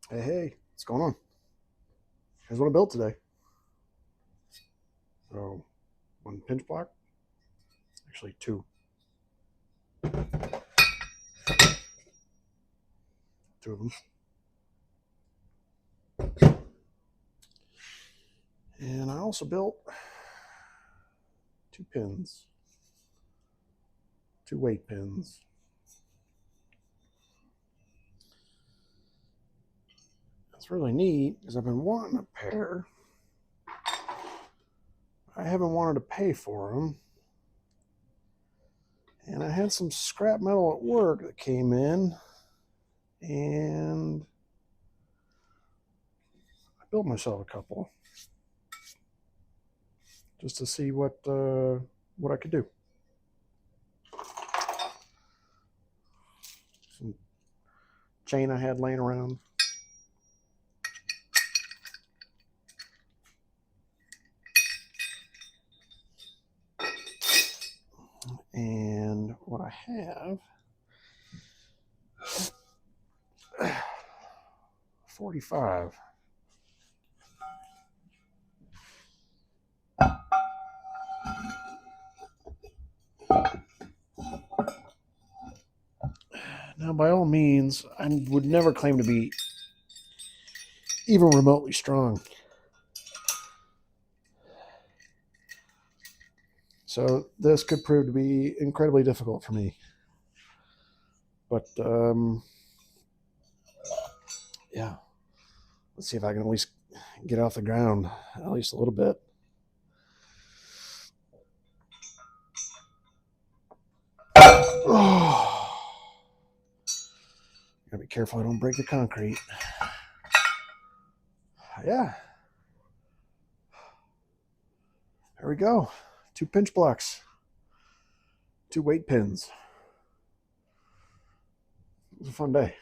Hey, what's going on? Here's what I built today. So, one pinch block, actually two. Two of them. And I also built two pins, two weight pins. That's really neat because I've been wanting a pair. I haven't wanted to pay for them. And I had some scrap metal at work that came in, and I built myself a couple just to see what I could do. Some chain I had laying around. And what I have 45. Now, by all means, I would never claim to be even remotely strong. So this could prove to be incredibly difficult for me. But yeah, let's see if I can at least get off the ground at least a little bit. Oh, gotta be careful I don't break the concrete. Yeah. There we go. Two pinch blocks, two weight pins. It was a fun day.